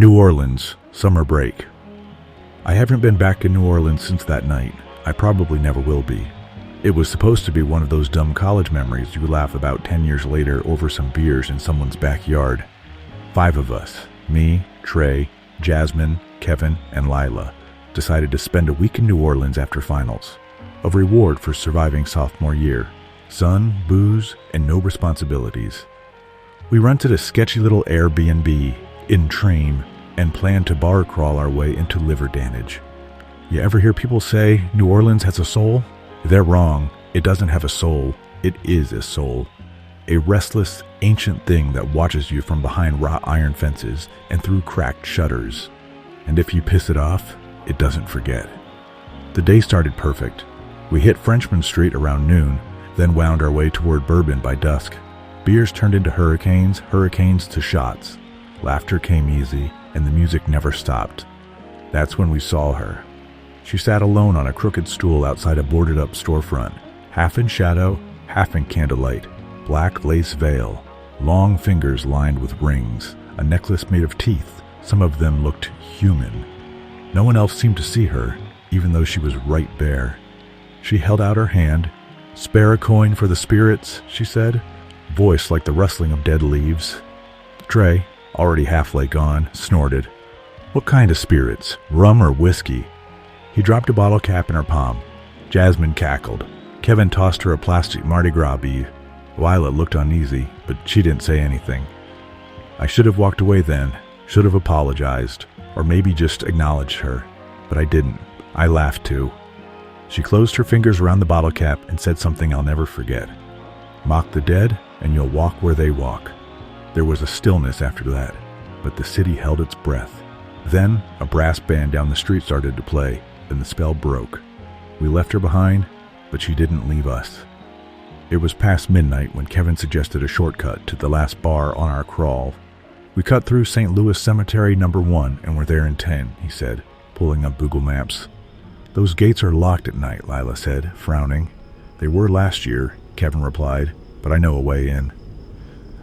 New Orleans, summer break. I haven't been back in New Orleans since that night. I probably never will be. It was supposed to be one of those dumb college memories you laugh about 10 years later over some beers in someone's backyard. 5 of us, me, Trey, Jasmine, Kevin, and Lila, decided to spend a week in New Orleans after finals. A reward for surviving sophomore year. Sun, booze, and no responsibilities. We rented a sketchy little Airbnb in Train and planned to bar crawl our way into liver damage. You ever hear people say New Orleans has a soul? They're wrong. It doesn't have a soul. It is a soul. A restless, ancient thing that watches you from behind wrought iron fences and through cracked shutters. And if you piss it off, it doesn't forget. The day started perfect. We hit Frenchman Street around noon, then wound our way toward Bourbon by dusk. Beers turned into hurricanes, hurricanes to shots. Laughter came easy, and the music never stopped. That's when we saw her. She sat alone on a crooked stool outside a boarded-up storefront, half in shadow, half in candlelight, black lace veil, long fingers lined with rings, a necklace made of teeth. Some of them looked human. No one else seemed to see her, even though she was right there. She held out her hand. "Spare a coin for the spirits," she said, voice like the rustling of dead leaves. Trey, already halfway gone, snorted. "What kind of spirits? Rum or whiskey?" He dropped a bottle cap in her palm. Jasmine cackled. Kevin tossed her a plastic Mardi Gras bead. Lila looked uneasy, but she didn't say anything. I should have walked away then, should have apologized, or maybe just acknowledged her, but I didn't. I laughed too. She closed her fingers around the bottle cap and said something I'll never forget. "Mock the dead, and you'll walk where they walk." There was a stillness after that, but the city held its breath. Then a brass band down the street started to play, and the spell broke. We left her behind, but she didn't leave us. It was past midnight when Kevin suggested a shortcut to the last bar on our crawl. "We cut through St. Louis Cemetery No. 1 and we're there in 10, he said, pulling up Google Maps. "Those gates are locked at night," Lila said, frowning. "They were last year," Kevin replied, "but I know a way in."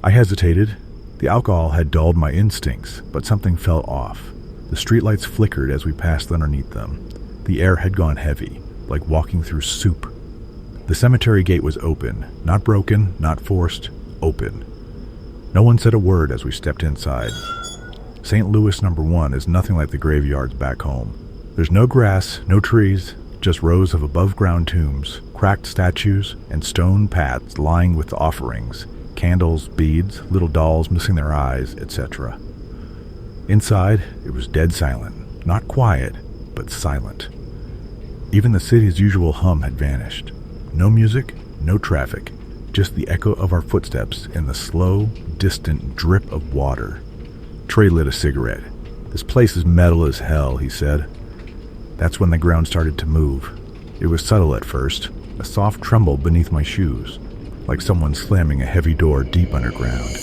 I hesitated. The alcohol had dulled my instincts, but something felt off. The streetlights flickered as we passed underneath them. The air had gone heavy, like walking through soup. The cemetery gate was open, not broken, not forced, open. No one said a word as we stepped inside. St. Louis No. 1 is nothing like the graveyards back home. There's no grass, no trees, just rows of above-ground tombs, cracked statues, and stone paths lying with offerings, candles, beads, little dolls missing their eyes, etc. Inside, it was dead silent. Not quiet, but silent. Even the city's usual hum had vanished. No music, no traffic, just the echo of our footsteps and the slow, distant drip of water. Trey lit a cigarette. "This place is metal as hell," he said. That's when the ground started to move. It was subtle at first, a soft tremble beneath my shoes, like someone slamming a heavy door deep underground.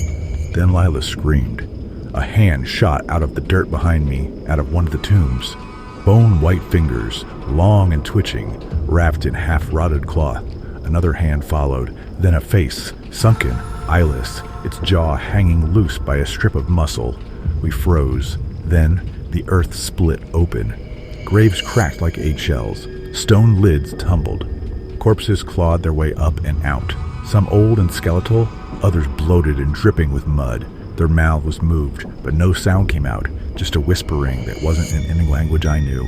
Then Lila screamed. A hand shot out of the dirt behind me, out of one of the tombs. Bone-white fingers, long and twitching, wrapped in half-rotted cloth. Another hand followed, then a face, sunken, eyeless, its jaw hanging loose by a strip of muscle. We froze. Then the earth split open. Graves cracked like eggshells. Stone lids tumbled. Corpses clawed their way up and out. Some old and skeletal, others bloated and dripping with mud. Their mouths moved, but no sound came out, just a whispering that wasn't in any language I knew.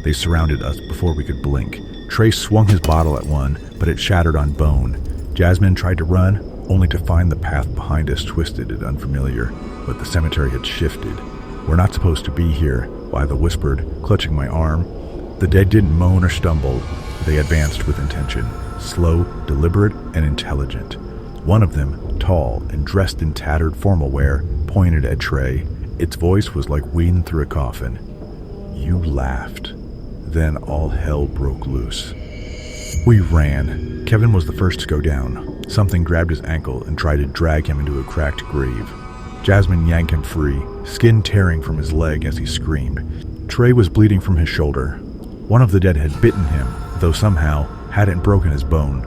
They surrounded us before we could blink. Trey swung his bottle at one, but it shattered on bone. Jasmine tried to run, only to find the path behind us twisted and unfamiliar, but the cemetery had shifted. "We're not supposed to be here," Lila whispered, clutching my arm. The dead didn't moan or stumble. They advanced with intention, slow, deliberate, and intelligent. One of them, tall and dressed in tattered formal wear, pointed at Trey. Its voice was like wind through a coffin. "You laughed." Then all hell broke loose. We ran. Kevin was the first to go down. Something grabbed his ankle and tried to drag him into a cracked grave. Jasmine yanked him free, skin tearing from his leg as he screamed. Trey was bleeding from his shoulder. One of the dead had bitten him, though somehow hadn't broken his bone.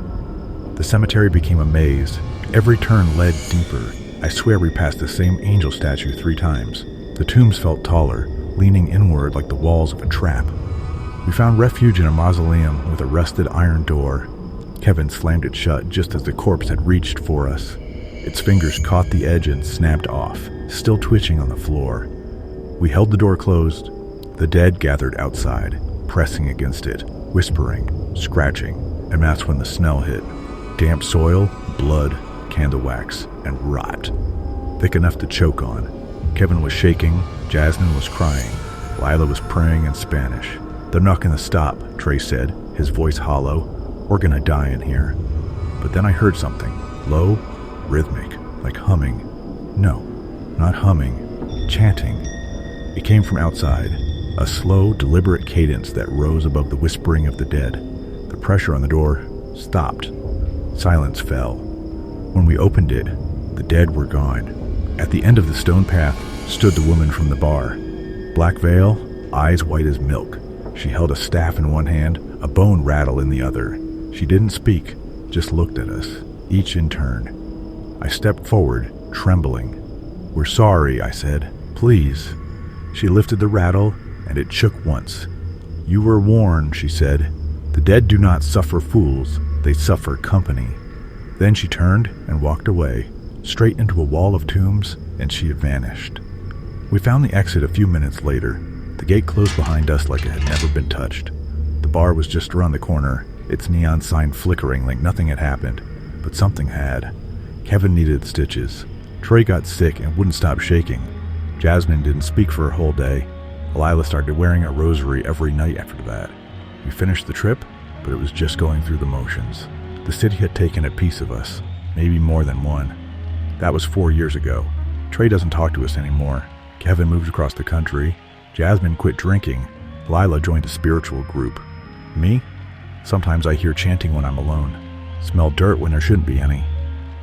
The cemetery became a maze. Every turn led deeper. I swear we passed the same angel statue 3 times. The tombs felt taller, leaning inward like the walls of a trap. We found refuge in a mausoleum with a rusted iron door. Kevin slammed it shut just as the corpse had reached for us. Its fingers caught the edge and snapped off, still twitching on the floor. We held the door closed. The dead gathered outside, pressing against it, whispering, scratching, and that's when the smell hit. Damp soil, blood, candle wax, and rot. Thick enough to choke on. Kevin was shaking, Jasmine was crying, Lila was praying in Spanish. "They're not gonna stop," Trey said, his voice hollow. "We're gonna die in here." But then I heard something, low, rhythmic, like humming. No, not humming, chanting. It came from outside, a slow, deliberate cadence that rose above the whispering of the dead. The pressure on the door stopped. Silence fell. When we opened it, the dead were gone. At the end of the stone path stood the woman from the bar. Black veil, eyes white as milk. She held a staff in one hand, a bone rattle in the other. She didn't speak, just looked at us, each in turn. I stepped forward, trembling. "We're sorry," I said. "Please." She lifted the rattle, and it shook once. "You were warned," she said. "The dead do not suffer fools, they suffer company." Then she turned and walked away, straight into a wall of tombs, and she had vanished. We found the exit a few minutes later. The gate closed behind us like it had never been touched. The bar was just around the corner, its neon sign flickering like nothing had happened, but something had. Kevin needed stitches. Trey got sick and wouldn't stop shaking. Jasmine didn't speak for a whole day. Lila started wearing a rosary every night after that. We finished the trip, but it was just going through the motions. The city had taken a piece of us, maybe more than one. That was 4 years ago. Trey doesn't talk to us anymore. Kevin moved across the country. Jasmine quit drinking. Lila joined a spiritual group. Me? Sometimes I hear chanting when I'm alone. Smell dirt when there shouldn't be any.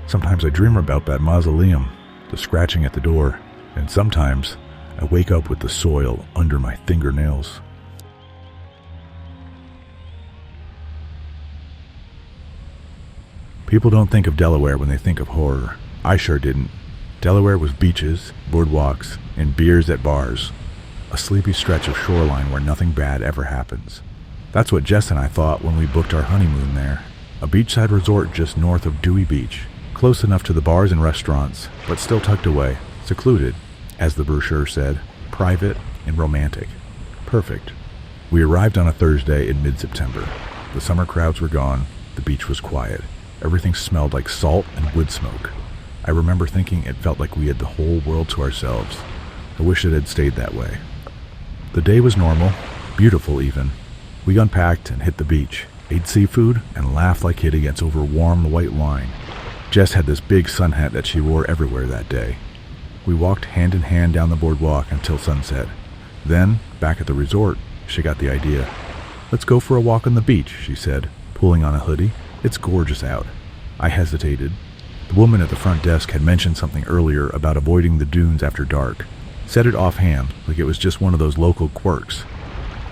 Sometimes I dream about that mausoleum, the scratching at the door, and sometimes I wake up with the soil under my fingernails. People don't think of Delaware when they think of horror. I sure didn't. Delaware was beaches, boardwalks, and beers at bars. A sleepy stretch of shoreline where nothing bad ever happens. That's what Jess and I thought when we booked our honeymoon there. A beachside resort just north of Dewey Beach, close enough to the bars and restaurants, but still tucked away, secluded, as the brochure said, private and romantic. Perfect. We arrived on a Thursday in mid-September. The summer crowds were gone, the beach was quiet. Everything smelled like salt and wood smoke. I remember thinking it felt like we had the whole world to ourselves. I wish it had stayed that way. The day was normal, beautiful even. We unpacked and hit the beach, ate seafood, and laughed like idiots over warm white wine. Jess had this big sun hat that she wore everywhere that day. We walked hand in hand down the boardwalk until sunset. Then, back at the resort, she got the idea. "Let's go for a walk on the beach," she said, pulling on a hoodie. "It's gorgeous out." I hesitated. The woman at the front desk had mentioned something earlier about avoiding the dunes after dark. Said it offhand, like it was just one of those local quirks.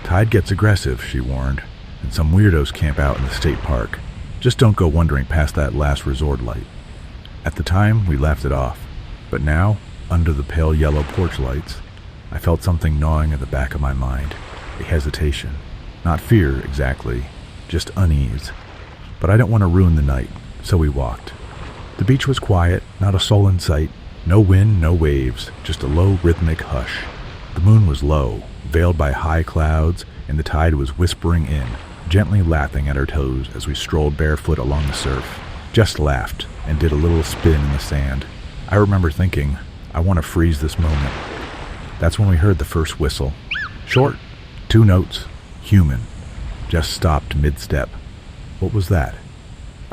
"Tide gets aggressive," she warned, "and some weirdos camp out in the state park. Just don't go wandering past that last resort light." At the time, we laughed it off. But now, under the pale yellow porch lights, I felt something gnawing at the back of my mind. A hesitation. Not fear, exactly. Just unease. But I didn't want to ruin the night, so we walked. The beach was quiet, not a soul in sight. No wind, no waves, just a low rhythmic hush. The moon was low, veiled by high clouds, and the tide was whispering in, gently lapping at our toes as we strolled barefoot along the surf. Just laughed and did a little spin in the sand. I remember thinking, I want to freeze this moment. That's when we heard the first whistle. Short, 2 notes, human. Just stopped mid-step. What was that?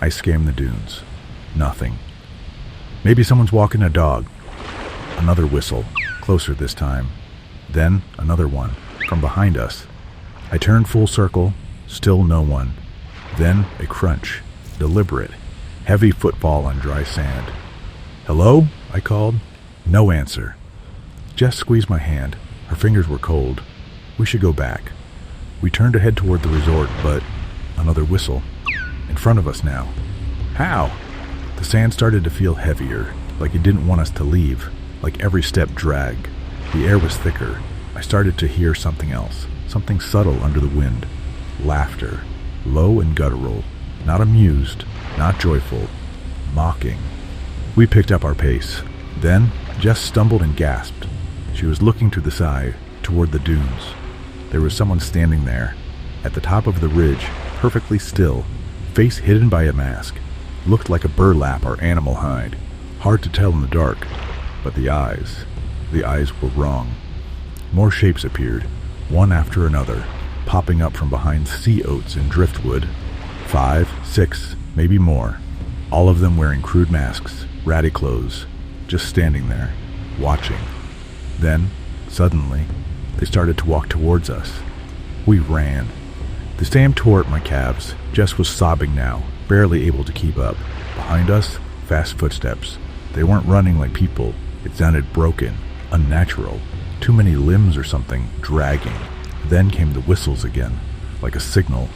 I scanned the dunes. Nothing. Maybe someone's walking a dog. Another whistle, closer this time. Then another one, from behind us. I turned full circle, still no one. Then a crunch, deliberate, heavy footfall on dry sand. "Hello?" I called. No answer. Jess squeezed my hand. Her fingers were cold. We should go back. We turned to head toward the resort, but another whistle. In front of us now. How? The sand started to feel heavier, like it didn't want us to leave, like every step dragged. The air was thicker. I started to hear something else, something subtle under the wind. Laughter, low and guttural, not amused, not joyful, mocking. We picked up our pace. Then Jess stumbled and gasped. She was looking to the side, toward the dunes. There was someone standing there, at the top of the ridge, perfectly still, face hidden by a mask. Looked like a burlap or animal hide. Hard to tell in the dark, but the eyes were wrong. More shapes appeared, one after another, popping up from behind sea oats and driftwood. 5, 6, maybe more. All of them wearing crude masks, ratty clothes, just standing there, watching. Then, suddenly, they started to walk towards us. We ran. The sand tore at my calves. Jess was sobbing now, barely able to keep up. Behind us, fast footsteps. They weren't running like people. It sounded broken, unnatural. Too many limbs or something, dragging. Then came the whistles again, like a signal.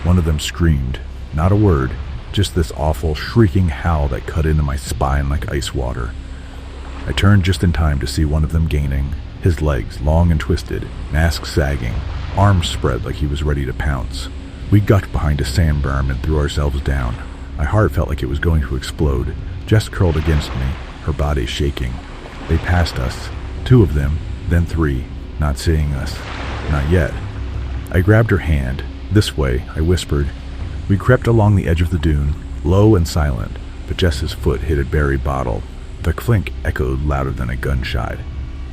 One of them screamed. Not a word, just this awful, shrieking howl that cut into my spine like ice water. I turned just in time to see one of them gaining, his legs long and twisted, mask sagging, arms spread like he was ready to pounce. We ducked behind a sand berm and threw ourselves down. My heart felt like it was going to explode. Jess curled against me, her body shaking. They passed us, 2 of them, then 3, not seeing us. Not yet. I grabbed her hand. This way, I whispered. We crept along the edge of the dune, low and silent, but Jess's foot hit a buried bottle. The clink echoed louder than a gunshot.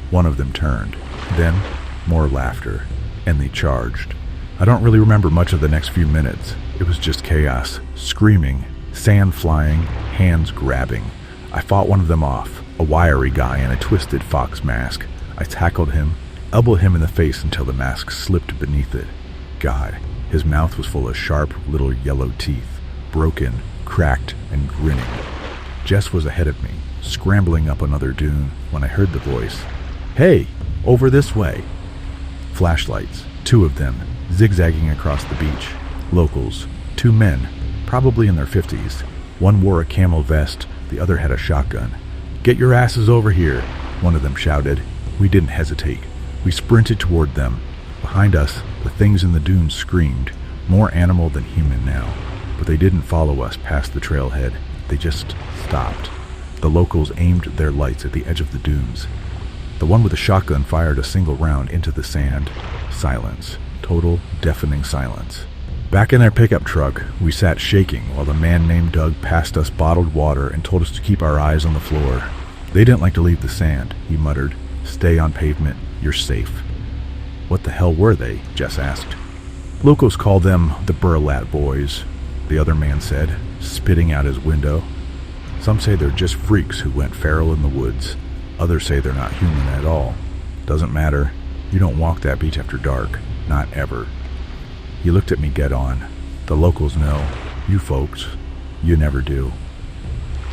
One of them turned. Then, more laughter. And they charged. I don't really remember much of the next few minutes. It was just chaos. Screaming, sand flying, hands grabbing. I fought one of them off, a wiry guy in a twisted fox mask. I tackled him, elbowed him in the face until the mask slipped beneath it. God, his mouth was full of sharp little yellow teeth, broken, cracked, and grinning. Jess was ahead of me, scrambling up another dune when I heard the voice. Hey, over this way. Flashlights, 2 of them, zigzagging across the beach. Locals, 2 men, probably in their 50s. One wore a camel vest, the other had a shotgun. Get your asses over here, one of them shouted. We didn't hesitate. We sprinted toward them. Behind us, the things in the dunes screamed, more animal than human now. But they didn't follow us past the trailhead. They just stopped. The locals aimed their lights at the edge of the dunes. The one with the shotgun fired a single round into the sand. Silence. Total, deafening silence. Back in their pickup truck, we sat shaking while the man named Doug passed us bottled water and told us to keep our eyes on the floor. They didn't like to leave the sand, he muttered. Stay on pavement, you're safe. What the hell were they? Jess asked. Locals call them the Burlat Boys, the other man said, spitting out his window. Some say they're just freaks who went feral in the woods. Others say they're not human at all. Doesn't matter. You don't walk that beach after dark. Not ever. He looked at me dead on. The locals know. You folks, you never do.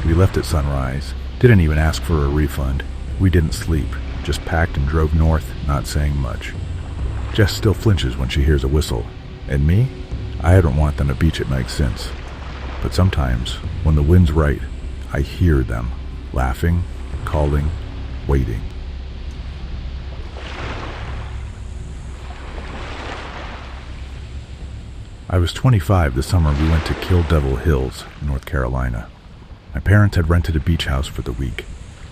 We left at sunrise. Didn't even ask for a refund. We didn't sleep. Just packed and drove north, not saying much. Jess still flinches when she hears a whistle. And me? I hadn't walked on a beach at night since. But sometimes, when the wind's right, I hear them, laughing, calling, waiting. I was 25 the summer we went to Kill Devil Hills, North Carolina. My parents had rented a beach house for the week.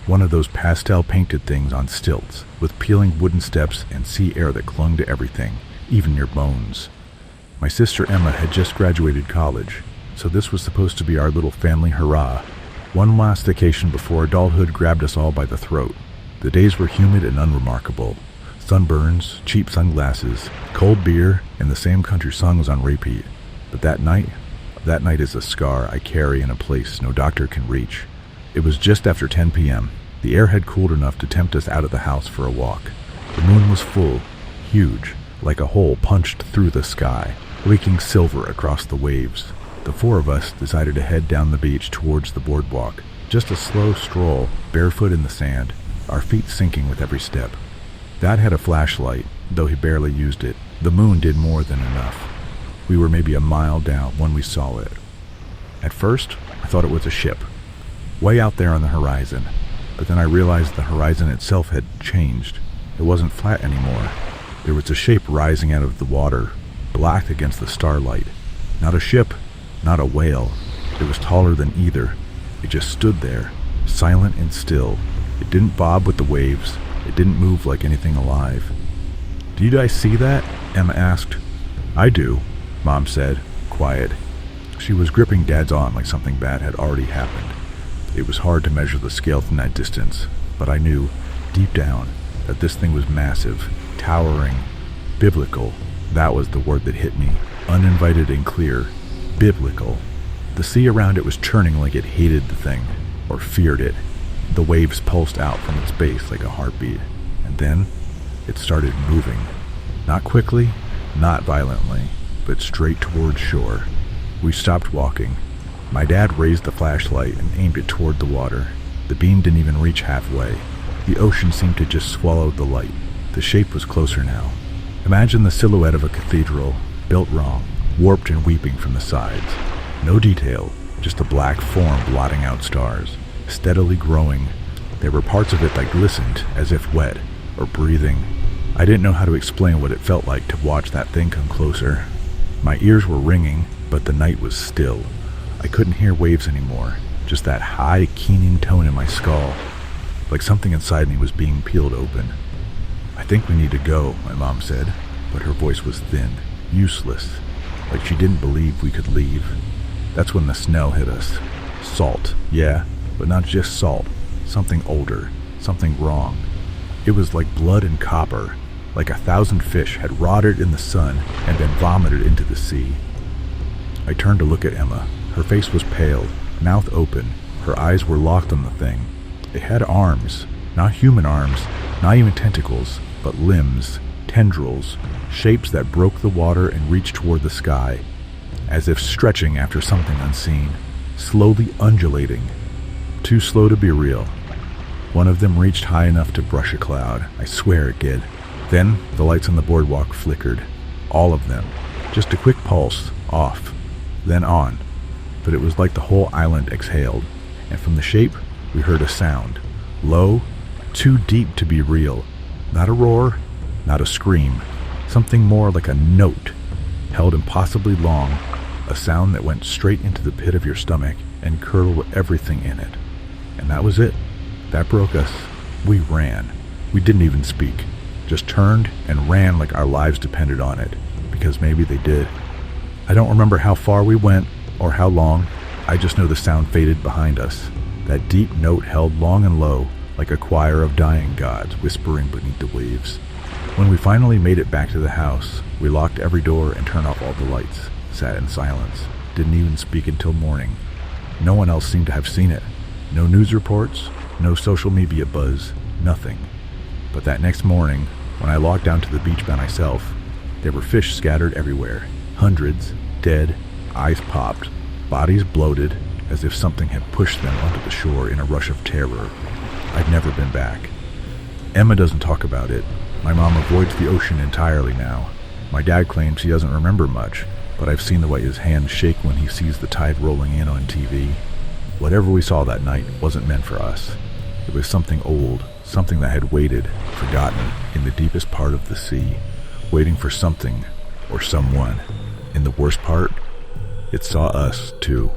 One of those pastel-painted things on stilts, with peeling wooden steps and sea air that clung to everything, even your bones. My sister Emma had just graduated college, so this was supposed to be our little family hurrah. One last vacation before adulthood grabbed us all by the throat. The days were humid and unremarkable. Sunburns, cheap sunglasses, cold beer, and the same country song was on repeat. But that night is a scar I carry in a place no doctor can reach. It was just after 10 p.m. The air had cooled enough to tempt us out of the house for a walk. The moon was full, huge, like a hole punched through the sky, leaking silver across the waves. The 4 of us decided to head down the beach towards the boardwalk. Just a slow stroll, barefoot in the sand, our feet sinking with every step. Dad had a flashlight, though he barely used it. The moon did more than enough. We were maybe a mile down when we saw it. At first, I thought it was a ship, way out there on the horizon, but then I realized the horizon itself had changed. It wasn't flat anymore. There was a shape rising out of the water, black against the starlight. Not a ship, not a whale. It was taller than either. It just stood there, silent and still. It didn't bob with the waves. It didn't move like anything alive. "Do you guys see that?" Emma asked. "I do," Mom said, quiet. She was gripping Dad's arm like something bad had already happened. It was hard to measure the scale from that distance, but I knew, deep down, that this thing was massive, towering, biblical. That was the word that hit me, uninvited and clear. Biblical. The sea around it was churning like it hated the thing, or feared it. The waves pulsed out from its base like a heartbeat, and then it started moving. Not quickly, not violently, but straight toward shore. We stopped walking. My dad raised the flashlight and aimed it toward the water. The beam didn't even reach halfway. The ocean seemed to just swallow the light. The shape was closer now. Imagine the silhouette of a cathedral, built wrong, warped and weeping from the sides. No detail, just a black form blotting out stars, steadily growing. There were parts of it that glistened, as if wet, or breathing. I didn't know how to explain what it felt like to watch that thing come closer. My ears were ringing, but the night was still. I couldn't hear waves anymore, just that high, keening tone in my skull, like something inside me was being peeled open. "I think we need to go," my mom said, but her voice was thin, useless, like she didn't believe we could leave. That's when the smell hit us. Salt, yeah, but not just salt. Something older, something wrong. It was like blood and copper, like 1,000 fish had rotted in the sun and been vomited into the sea. I turned to look at Emma. Her face was pale, mouth open. Her eyes were locked on the thing. It had arms, not human arms, not even tentacles, but limbs, tendrils, shapes that broke the water and reached toward the sky, as if stretching after something unseen, slowly undulating. Too slow to be real. One of them reached high enough to brush a cloud. I swear it did. Then the lights on the boardwalk flickered. All of them. Just a quick pulse, off, then on. But it was like the whole island exhaled, and from the shape we heard a sound. Low, too deep to be real. Not a roar, not a scream. Something more like a note, held impossibly long, a sound that went straight into the pit of your stomach and curdled everything in it. And that was it. That broke us. We ran. We didn't even speak. Just turned and ran like our lives depended on it, because maybe they did. I don't remember how far we went or how long. I just know the sound faded behind us. That deep note held long and low, like a choir of dying gods whispering beneath the waves. When we finally made it back to the house, we locked every door and turned off all the lights, sat in silence, didn't even speak until morning. No one else seemed to have seen it. No news reports, no social media buzz, nothing. But that next morning, when I walked down to the beach by myself, there were fish scattered everywhere. Hundreds, dead, eyes popped, bodies bloated, as if something had pushed them onto the shore in a rush of terror. I'd never been back. Emma doesn't talk about it. My mom avoids the ocean entirely now. My dad claims he doesn't remember much, but I've seen the way his hands shake when he sees the tide rolling in on TV. Whatever we saw that night wasn't meant for us. It was something old, something that had waited, forgotten, in the deepest part of the sea, waiting for something or someone. And the worst part, it saw us too.